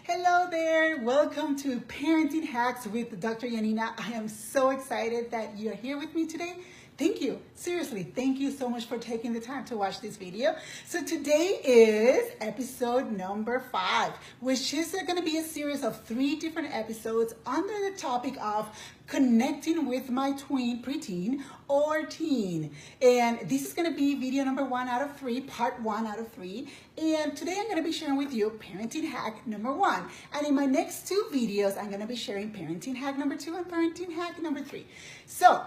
Hello there, welcome to Parenting Hacks with Dr. Yanina. I am so excited that you're here with me today. Thank you, seriously, thank you so much for taking the time to watch this video. So today is episode number 5, which is going to be a series of 3 different episodes under the topic of connecting with my tween, preteen, or teen. And this is going to be video number 1 out of 3, part 1 out of 3. And today I'm going to be sharing with you parenting hack number 1. And in my next 2 videos, I'm going to be sharing parenting hack number 2 and parenting hack number 3. So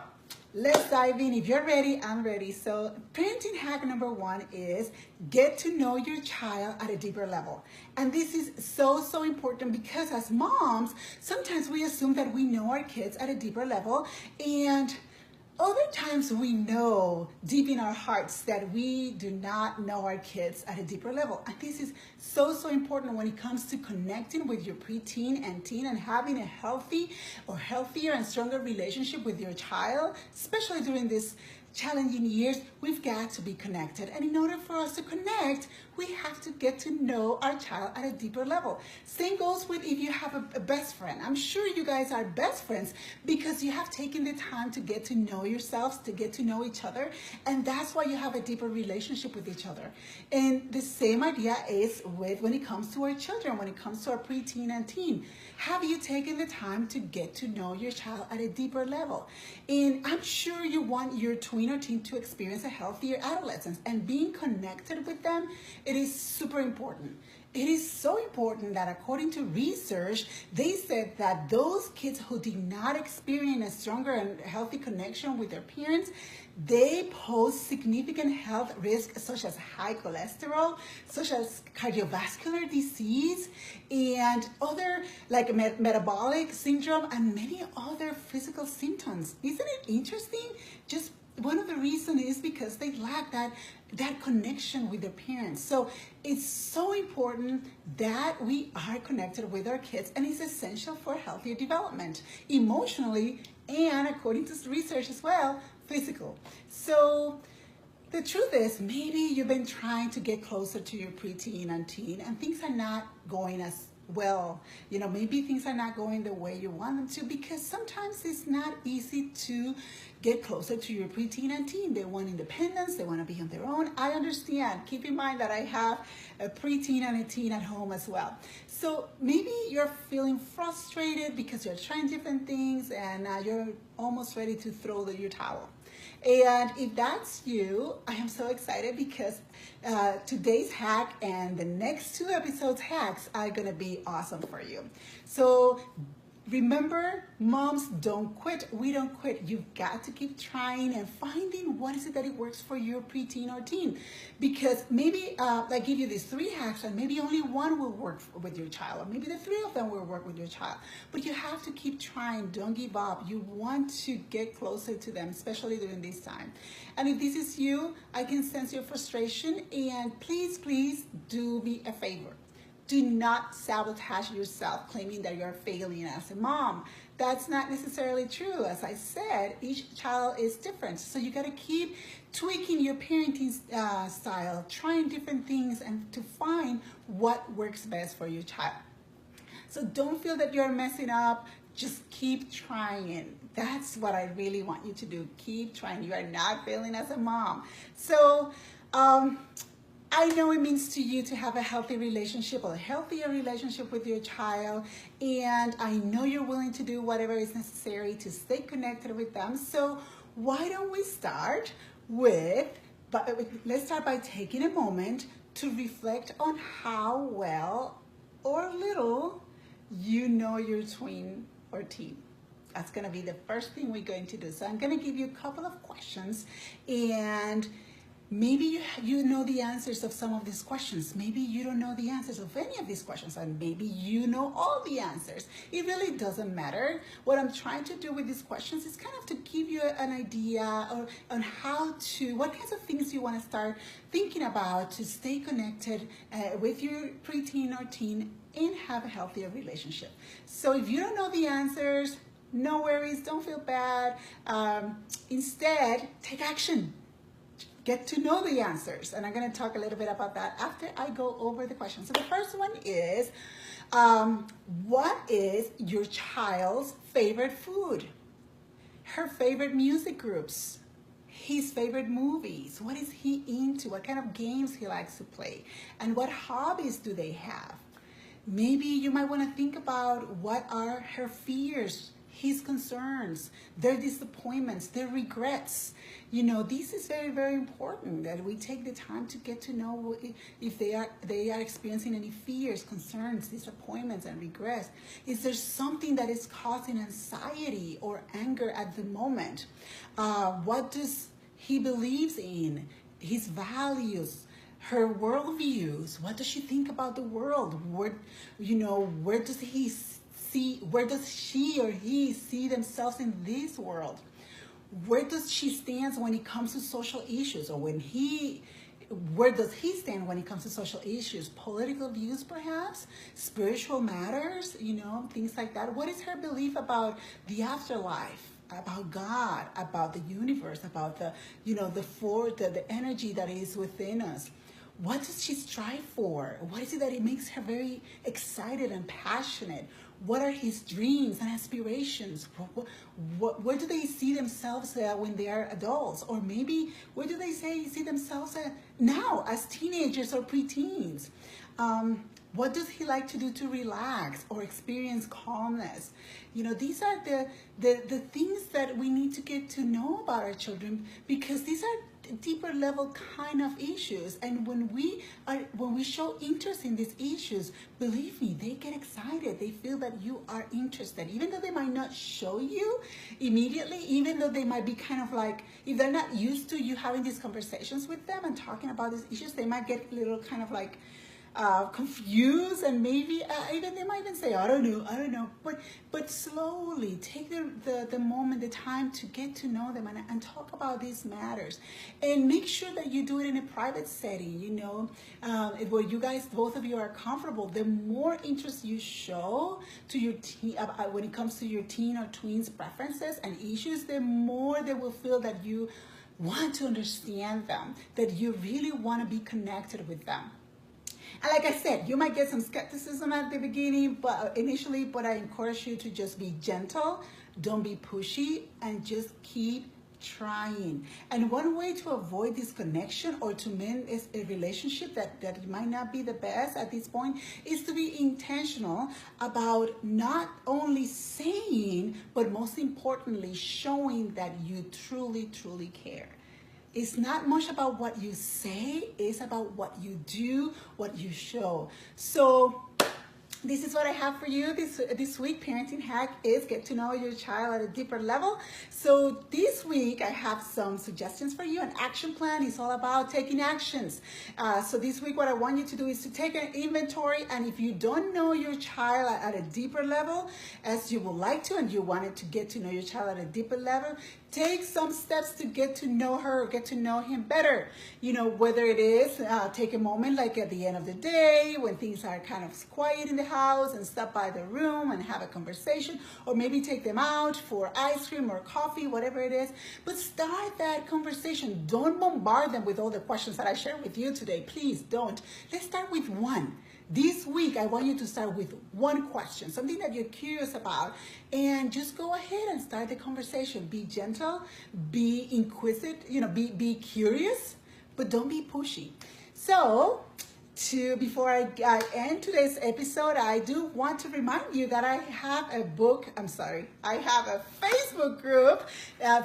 let's dive in. If you're ready, I'm ready. So parenting hack number 1 is get to know your child at a deeper level. And this is so important because as moms, sometimes we assume that we know our kids at a deeper level, and other times we know deep in our hearts that we do not know our kids at a deeper level. And this is so important when it comes to connecting with your preteen and teen and having a healthy or healthier and stronger relationship with your child, especially during this challenging years. We've got to be connected. And in order for us to connect, we have to get to know our child at a deeper level. Same goes with if you have a best friend. I'm sure you guys are best friends because you have taken the time to get to know yourselves, to get to know each other. And that's why you have a deeper relationship with each other. And the same idea is with when it comes to our children, when it comes to our preteen and teen. Have you taken the time to get to know your child at a deeper level? And I'm sure you want your tween or teen to experience a healthier adolescence, and being connected with them, it is super important. It is so important that according to research, they said that those kids who did not experience a stronger and healthy connection with their parents, they pose significant health risks such as high cholesterol, such as cardiovascular disease, and other like metabolic syndrome and many other physical symptoms. Isn't it interesting? Just one of the reasons is because they lack that connection with their parents. So it's so important that we are connected with our kids, and it's essential for healthier development, emotionally, and according to research as well, physical. So the truth is, maybe you've been trying to get closer to your preteen and teen, and things are not going as well. Maybe things are not going the way you want them to, because sometimes it's not easy to get closer to your preteen and teen. They want independence. They want to be on their own. I understand. Keep in mind that I have a preteen and a teen at home as well. So maybe you're feeling frustrated because you're trying different things and you're almost ready to throw your towel. And if that's you, I am so excited because today's hack and the next 2 episodes hacks are going to be awesome for you. So remember, moms, don't quit. We don't quit. You've got to keep trying and finding what is it that it works for your preteen or teen. Because maybe I give you these 3 hacks and maybe only 1 will work with your child, or maybe the 3 of them will work with your child. But you have to keep trying. Don't give up. You want to get closer to them, especially during this time. And if this is you, I can sense your frustration, and please do me a favor. Do not sabotage yourself claiming that you're failing as a mom. That's not necessarily true. As I said, each child is different. So you got to keep tweaking your parenting style, trying different things, and to find what works best for your child. So don't feel that you're messing up. Just keep trying. That's what I really want you to do. Keep trying. You are not failing as a mom. So, I know it means to you to have a healthy relationship or a healthier relationship with your child, and I know you're willing to do whatever is necessary to stay connected with them. So why don't we start let's start by taking a moment to reflect on how well or little you know your tween or teen. That's going to be the first thing we're going to do. So I'm going to give you a couple of questions, and maybe you know the answers of some of these questions. Maybe you don't know the answers of any of these questions, and maybe you know all the answers. It really doesn't matter. What I'm trying to do with these questions is kind of to give you an idea on what kinds of things you want to start thinking about to stay connected with your preteen or teen and have a healthier relationship. So if you don't know the answers, no worries, don't feel bad. Instead, take action. Get to know the answers. And I'm going to talk a little bit about that after I go over the questions. So the first one is, What is your child's favorite food? Her favorite music groups? His favorite movies? What is he into? What kind of games he likes to play? And what hobbies do they have? Maybe you might want to think about what are her fears, his concerns, their disappointments, their regrets. You know, this is very, very important that we take the time to get to know if they are experiencing any fears, concerns, disappointments, and regrets. Is there something that is causing anxiety or anger at the moment? What does he believes in? His values, her worldviews. What does she think about the world? Where does he see? Where does she or he see themselves in this world? Where does she stand when it comes to social issues, or where does he stand when it comes to social issues? Political views, perhaps, spiritual matters, things like that. What is her belief about the afterlife, about God, about the universe, about the energy that is within us? What does she strive for? What is it that it makes her very excited and passionate? What are his dreams and aspirations? Where do they see themselves when they are adults? Or maybe where do they see themselves now as teenagers or preteens? What does he like to do to relax or experience calmness? These are the things that we need to get to know about our children, because these are deeper level kind of issues. And when we show interest in these issues, believe me, they get excited. They feel that you are interested, even though they might not show you immediately, even though they might be kind of like, if they're not used to you having these conversations with them and talking about these issues, they might get a little kind of like confused, and maybe even they might even say, I don't know. But slowly take the moment, the time to get to know them and talk about these matters, and make sure that you do it in a private setting. Where you guys, both of you, are comfortable. The more interest you show to your teen when it comes to your teen or tween's preferences and issues, the more they will feel that you want to understand them, that you really want to be connected with them. And like I said, you might get some skepticism at the beginning, but I encourage you to just be gentle, don't be pushy, and just keep trying. And one way to avoid this connection or to mend a relationship that might not be the best at this point is to be intentional about not only saying, but most importantly, showing that you truly, truly care. It's not much about what you say, it's about what you do, what you show. So this is what I have for you this week. Parenting hack is get to know your child at a deeper level. So this week I have some suggestions for you. An action plan is all about taking actions. So this week what I want you to do is to take an inventory, and if you don't know your child at a deeper level as you would like to, and you wanted to get to know your child at a deeper level, take some steps to get to know her or get to know him better. Whether it is take a moment like at the end of the day when things are kind of quiet in the house and stop by the room and have a conversation, or maybe take them out for ice cream or coffee, whatever it is. But start that conversation. Don't bombard them with all the questions that I shared with you today. Please don't. Let's start with one. This week, I want you to start with one question, something that you're curious about, and just go ahead and start the conversation. Be gentle, be inquisitive, be curious, but don't be pushy. So, before I end today's episode, I do want to remind you that I have a Facebook group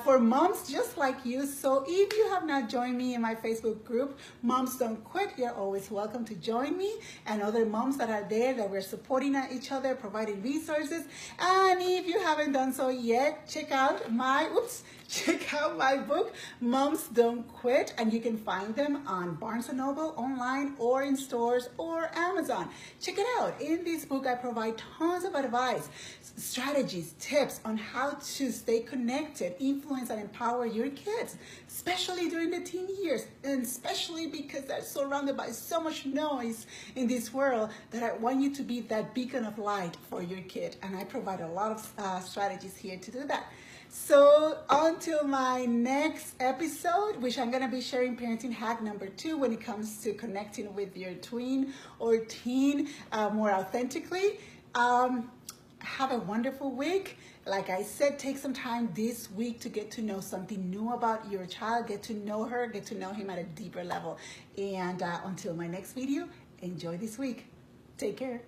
for moms just like you. So if you have not joined me in my Facebook group, Moms Don't Quit, you're always welcome to join me and other moms that are there, that we're supporting each other, providing resources. And if you haven't done so yet, check out my book, Moms Don't Quit, and you can find them on Barnes & Noble, online, or in stores, or Amazon. Check it out. In this book, I provide tons of advice, strategies, tips on how to stay connected, influence, and empower your kids, especially during the teen years, and especially because they're surrounded by so much noise in this world, that I want you to be that beacon of light for your kid. And I provide a lot of strategies here to do that. So until my next episode, which I'm going to be sharing parenting hack number 2 when it comes to connecting with your tween or teen more authentically. Have a wonderful week. Like I said, take some time this week to get to know something new about your child, get to know her, get to know him at a deeper level. And until my next video, enjoy this week. Take care.